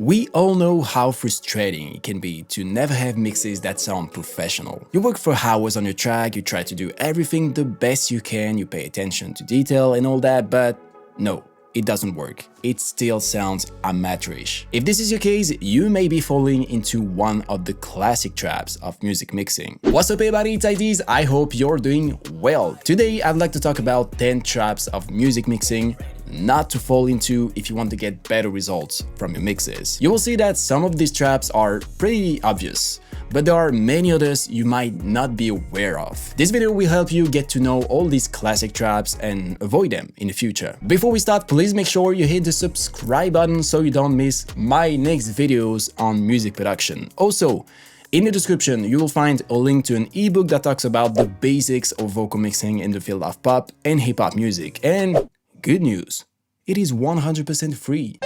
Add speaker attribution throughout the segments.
Speaker 1: We all know how frustrating it can be to never have mixes that sound professional. You work for hours on your track, you try to do everything the best you can, you pay attention to detail and all that, but no, it doesn't work. It still sounds amateurish. If this is your case, you may be falling into one of the classic traps of music mixing. What's up everybody, it's IDs, I hope you're doing well. Today I'd like to talk about 10 traps of music mixing not to fall into if you want to get better results from your mixes. You will see that some of these traps are pretty obvious, but there are many others you might not be aware of. This video will help you get to know all these classic traps and avoid them in the future. Before we start, please make sure you hit the subscribe button so you don't miss my next videos on music production. Also, in the description, you will find a link to an ebook that talks about the basics of vocal mixing in the field of pop and hip-hop music. And good news, it is 100% free.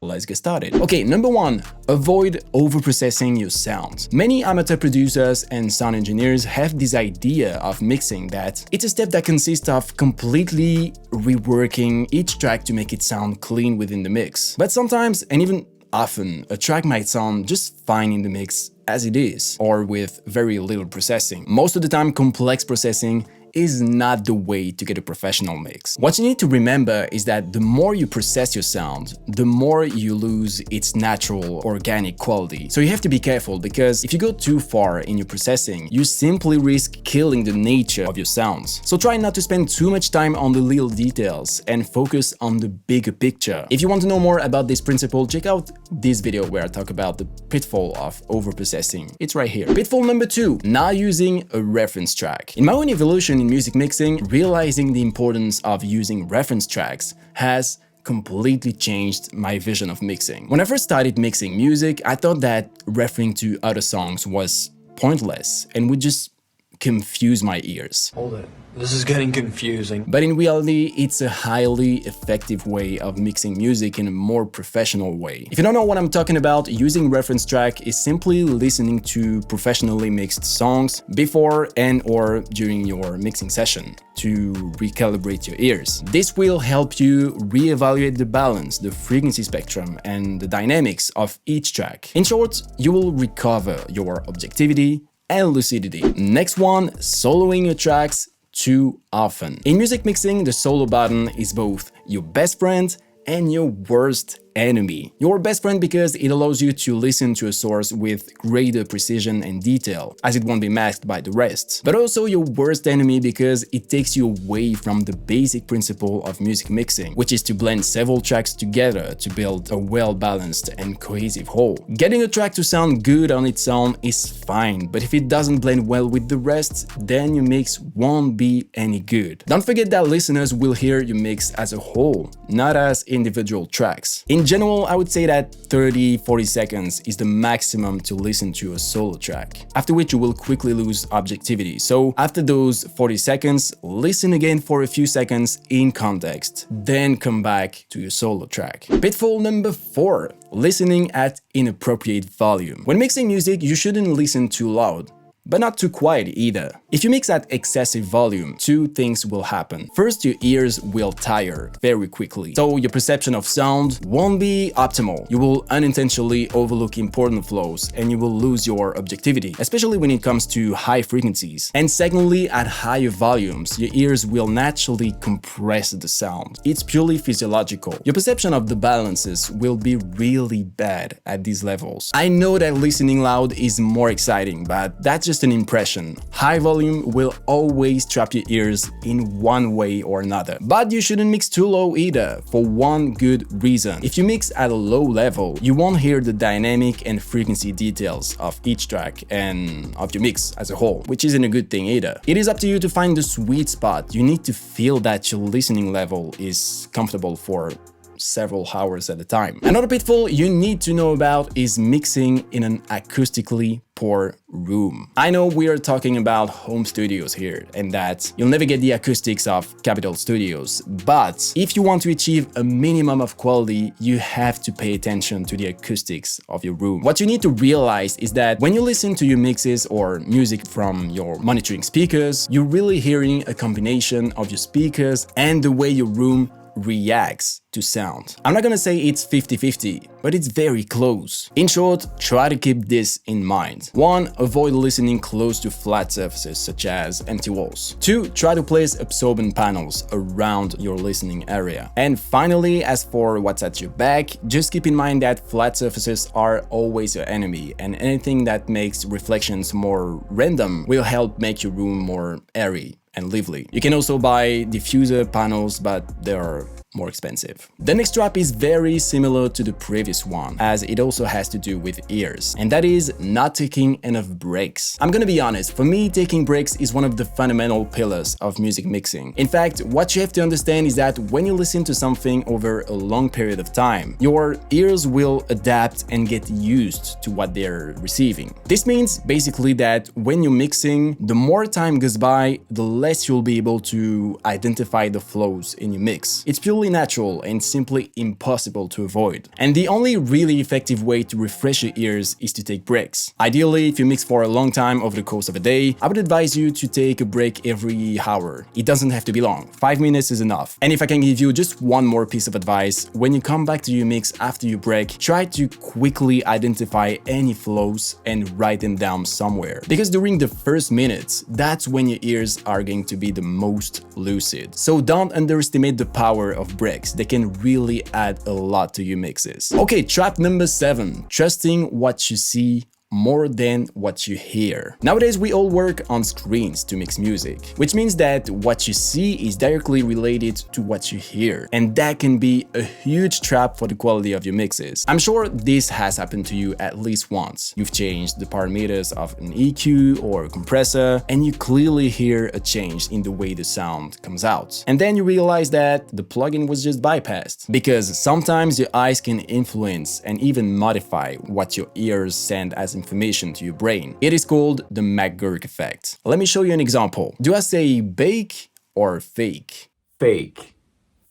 Speaker 1: Let's get started. Okay, number 1, avoid overprocessing your sound. Many amateur producers and sound engineers have this idea of mixing that it's a step that consists of completely reworking each track to make it sound clean within the mix. But sometimes, and even often, a track might sound just fine in the mix as it is, or with very little processing. Most of the time, complex processing is not the way to get a professional mix. What you need to remember is that the more you process your sound, the more you lose its natural organic quality. So you have to be careful, because if you go too far in your processing, you simply risk killing the nature of your sounds. So try not to spend too much time on the little details and focus on the bigger picture. If you want to know more about this principle, check out this video where I talk about the pitfall of overprocessing. It's right here. Pitfall number 2, not using a reference track. In my own evolution in music mixing, realizing the importance of using reference tracks has completely changed my vision of mixing. When I first started mixing music, I thought that referring to other songs was pointless and would just confuse my ears.
Speaker 2: Hold it. This is getting confusing.
Speaker 1: But in reality, it's a highly effective way of mixing music in a more professional way. If you don't know what I'm talking about, using reference track is simply listening to professionally mixed songs before and or during your mixing session to recalibrate your ears. This will help you reevaluate the balance, the frequency spectrum, and the dynamics of each track. In short, you will recover your objectivity and lucidity. Next one, soloing your tracks too often. In music mixing, the solo button is both your best friend and your worst enemy. Your best friend because it allows you to listen to a source with greater precision and detail, as it won't be masked by the rest. But also your worst enemy because it takes you away from the basic principle of music mixing, which is to blend several tracks together to build a well-balanced and cohesive whole. Getting a track to sound good on its own is fine, but if it doesn't blend well with the rest, then your mix won't be any good. Don't forget that listeners will hear your mix as a whole, not as individual tracks. In general, I would say that 30-40 seconds is the maximum to listen to a solo track, after which you will quickly lose objectivity. So after those 40 seconds, listen again for a few seconds in context, then come back to your solo track. Pitfall number 4, listening at inappropriate volume. When mixing music, you shouldn't listen too loud, but not too quiet either. If you mix at excessive volume, two things will happen. First, your ears will tire very quickly, so your perception of sound won't be optimal. You will unintentionally overlook important flows and you will lose your objectivity, especially when it comes to high frequencies. And secondly, at higher volumes, your ears will naturally compress the sound. It's purely physiological. Your perception of the balances will be really bad at these levels. I know that listening loud is more exciting, but that's just an impression. High volume will always trap your ears in one way or another. But you shouldn't mix too low either, for one good reason. If you mix at a low level, you won't hear the dynamic and frequency details of each track and of your mix as a whole, which isn't a good thing either. It is up to you to find the sweet spot. You need to feel that your listening level is comfortable for several hours at a time. Another pitfall you need to know about is mixing in an acoustically poor room. I know we are talking about home studios here and that you'll never get the acoustics of Capitol Studios, but if you want to achieve a minimum of quality, you have to pay attention to the acoustics of your room. What you need to realize is that when you listen to your mixes or music from your monitoring speakers, you're really hearing a combination of your speakers and the way your room reacts to sound. I'm not gonna say it's 50-50, but it's very close. In short, try to keep this in mind. 1. Avoid listening close to flat surfaces such as empty walls. 2. Try to place absorbent panels around your listening area. And finally, as for what's at your back, just keep in mind that flat surfaces are always your enemy, and anything that makes reflections more random will help make your room more airy and lively. You can also buy diffuser panels, but they are more expensive. The next trap is very similar to the previous one, as it also has to do with ears, and that is not taking enough breaks. I'm gonna be honest, for me, taking breaks is one of the fundamental pillars of music mixing. In fact, what you have to understand is that when you listen to something over a long period of time, your ears will adapt and get used to what they're receiving. This means basically that when you're mixing, the more time goes by, the less you'll be able to identify the flows in your mix. It's purely natural and simply impossible to avoid. And the only really effective way to refresh your ears is to take breaks. Ideally, if you mix for a long time over the course of a day, I would advise you to take a break every hour. It doesn't have to be long. 5 minutes is enough. And if I can give you just one more piece of advice, when you come back to your mix after you break, try to quickly identify any flows and write them down somewhere. Because during the first minutes, that's when your ears are going to be the most lucid. So don't underestimate the power of breaks. They can really add a lot to your mixes. Okay, trap number 7, trusting what you see more than what you hear. Nowadays, we all work on screens to mix music, which means that what you see is directly related to what you hear, and that can be a huge trap for the quality of your mixes. I'm sure this has happened to you at least once. You've changed the parameters of an EQ or a compressor, and you clearly hear a change in the way the sound comes out. And then you realize that the plugin was just bypassed, because sometimes your eyes can influence and even modify what your ears send as information to your brain. It is called the McGurk effect. Let me show you an example. Do I say bake or fake?
Speaker 2: Fake.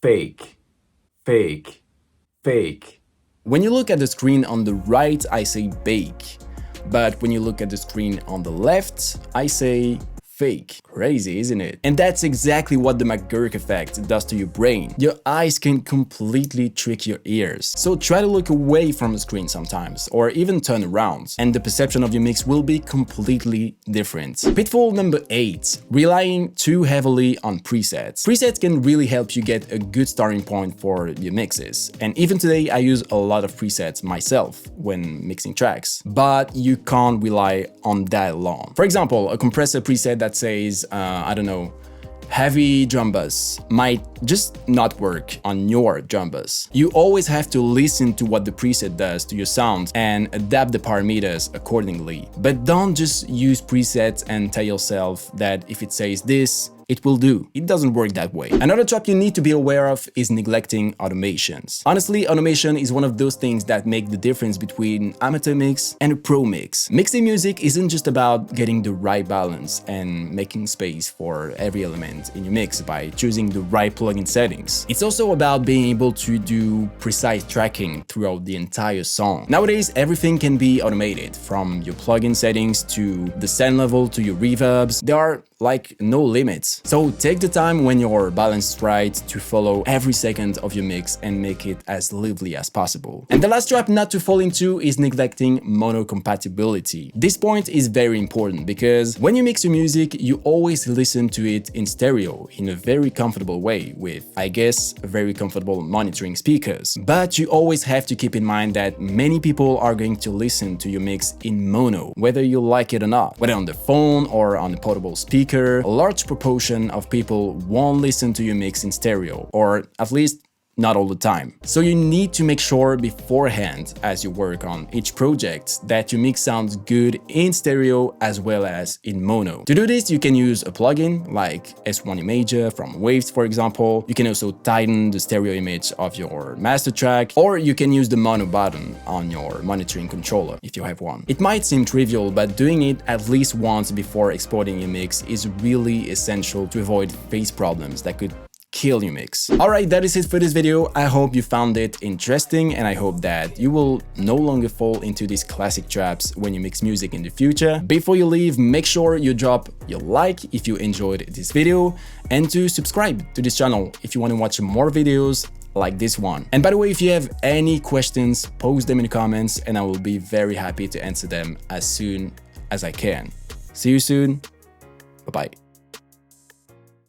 Speaker 2: Fake. Fake. Fake.
Speaker 1: When you look at the screen on the right, I say bake. But when you look at the screen on the left, I say fake. Crazy, isn't it? And that's exactly what the McGurk effect does to your brain. Your eyes can completely trick your ears. So try to look away from the screen sometimes, or even turn around, and the perception of your mix will be completely different. Pitfall number 8, relying too heavily on presets. Presets can really help you get a good starting point for your mixes. And even today, I use a lot of presets myself when mixing tracks, but you can't rely on that alone. For example, a compressor preset that says, I don't know, heavy drum bass might just not work on your drum bass. You always have to listen to what the preset does to your sound and adapt the parameters accordingly. But don't just use presets and tell yourself that if it says this, it will do. It doesn't work that way. Another trap you need to be aware of is neglecting automations. Honestly, automation is one of those things that make the difference between amateur mix and a pro mix. Mixing music isn't just about getting the right balance and making space for every element in your mix by choosing the right plugin settings. It's also about being able to do precise tracking throughout the entire song. Nowadays, everything can be automated, from your plugin settings to the send level to your reverbs. There are like no limits. So take the time when you're balanced right to follow every second of your mix and make it as lively as possible. And the last trap not to fall into is neglecting mono compatibility. This point is very important because when you mix your music, you always listen to it in stereo in a very comfortable way with, I guess, very comfortable monitoring speakers. But you always have to keep in mind that many people are going to listen to your mix in mono, whether you like it or not. Whether on the phone or on a portable speaker, a large proportion of people won't listen to your mix in stereo, or at least not all the time. So you need to make sure beforehand, as you work on each project, that your mix sounds good in stereo as well as in mono. To do this, you can use a plugin like S1 Imager from Waves, for example. You can also tighten the stereo image of your master track, or you can use the mono button on your monitoring controller if you have one. It might seem trivial, but doing it at least once before exporting your mix is really essential to avoid phase problems that could kill your mix. Alright, that is it for this video. I hope you found it interesting, and I hope that you will no longer fall into these classic traps when you mix music in the future. Before you leave, make sure you drop your like if you enjoyed this video, and to subscribe to this channel if you want to watch more videos like this one. And by the way, if you have any questions, post them in the comments and I will be very happy to answer them as soon as I can. See you soon. Bye-bye.